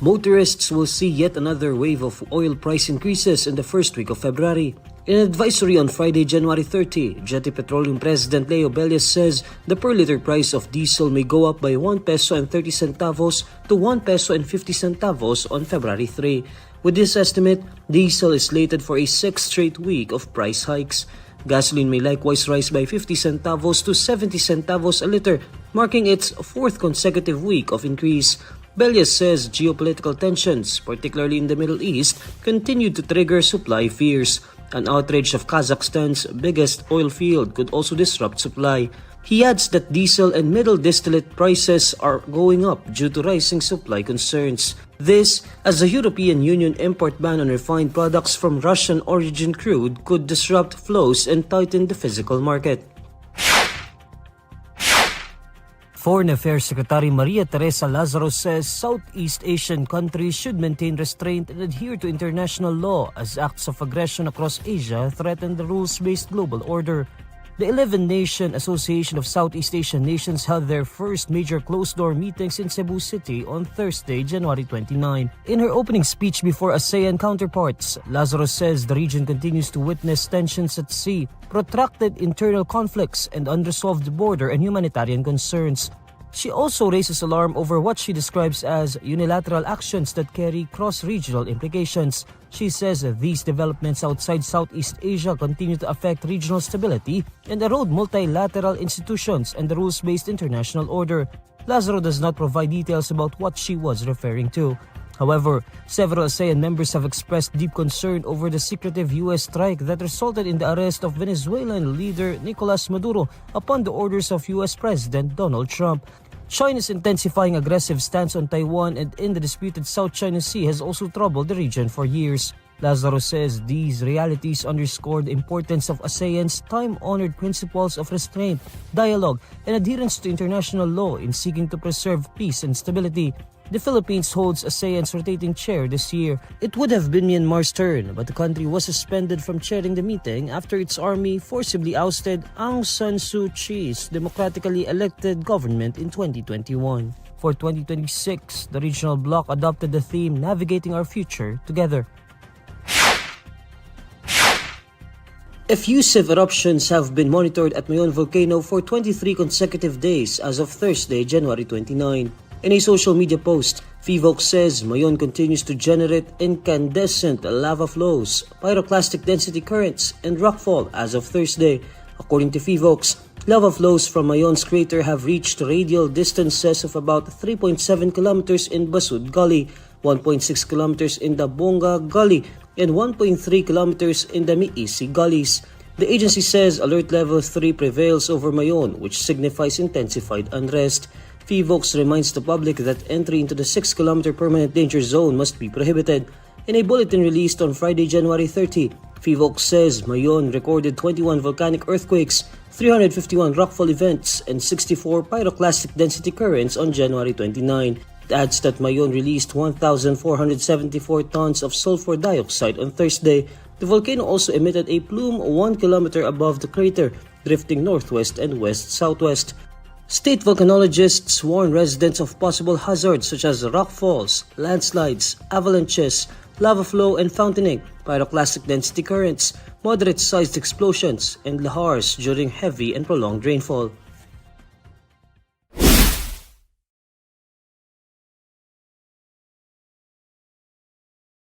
Motorists will see yet another wave of oil price increases in the first week of February. In an advisory on Friday, January 30, Jetty Petroleum President Leo Bellias says the per liter price of diesel may go up by 1 peso and 30 centavos to 1 peso and 50 centavos on February 3. With this estimate, diesel is slated for a 6th straight week of price hikes. Gasoline may likewise rise by 50 centavos to 70 centavos a liter, marking its 4th consecutive week of increase. Bellias says geopolitical tensions, particularly in the Middle East, continue to trigger supply fears. An outrage of Kazakhstan's biggest oil field could also disrupt supply. He adds that diesel and middle distillate prices are going up due to rising supply concerns. This, as the European Union import ban on refined products from Russian origin crude could disrupt flows and tighten the physical market. Foreign Affairs Secretary Maria Teresa Lazaro says Southeast Asian countries should maintain restraint and adhere to international law as acts of aggression across Asia threaten the rules-based global order. The 11-nation Association of Southeast Asian Nations held their first major closed-door meetings in Cebu City on Thursday, January 29. In her opening speech before ASEAN counterparts, Lazaro says the region continues to witness tensions at sea, protracted internal conflicts, and unresolved border and humanitarian concerns. She also raises alarm over what she describes as unilateral actions that carry cross-regional implications. She says these developments outside Southeast Asia continue to affect regional stability and erode multilateral institutions and the rules-based international order. Lazaro does not provide details about what she was referring to. However, several ASEAN members have expressed deep concern over the secretive U.S. strike that resulted in the arrest of Venezuelan leader Nicolas Maduro upon the orders of U.S. President Donald Trump. China's intensifying aggressive stance on Taiwan and in the disputed South China Sea has also troubled the region for years. Lazaro says these realities underscore the importance of ASEAN's time-honored principles of restraint, dialogue, and adherence to international law in seeking to preserve peace and stability. The Philippines holds ASEAN's rotating chair this year. It would have been Myanmar's turn, but the country was suspended from chairing the meeting after its army forcibly ousted Aung San Suu Kyi's democratically elected government in 2021. For 2026, the regional bloc adopted the theme Navigating Our Future Together. Effusive eruptions have been monitored at Mayon Volcano for 23 consecutive days as of Thursday, January 29. In a social media post, FIVOX says Mayon continues to generate incandescent lava flows, pyroclastic density currents, and rockfall as of Thursday. According to FIVOX, lava flows from Mayon's crater have reached radial distances of about 3.7 kilometers in Basud Gully, 1.6 kilometers in the Bonga Gully, and 1.3 kilometers in the Miisi Gullies. The agency says Alert Level 3 prevails over Mayon, which signifies intensified unrest. FIVOX reminds the public that entry into the 6-kilometer permanent danger zone must be prohibited. In a bulletin released on Friday, January 30, FIVOX says Mayon recorded 21 volcanic earthquakes, 351 rockfall events, and 64 pyroclastic density currents on January 29. It adds that Mayon released 1,474 tons of sulfur dioxide on Thursday. The volcano also emitted a plume 1 kilometer above the crater, drifting northwest and west-southwest. State volcanologists warn residents of possible hazards such as rockfalls, landslides, avalanches, lava flow and fountaining, pyroclastic density currents, moderate-sized explosions, and lahars during heavy and prolonged rainfall.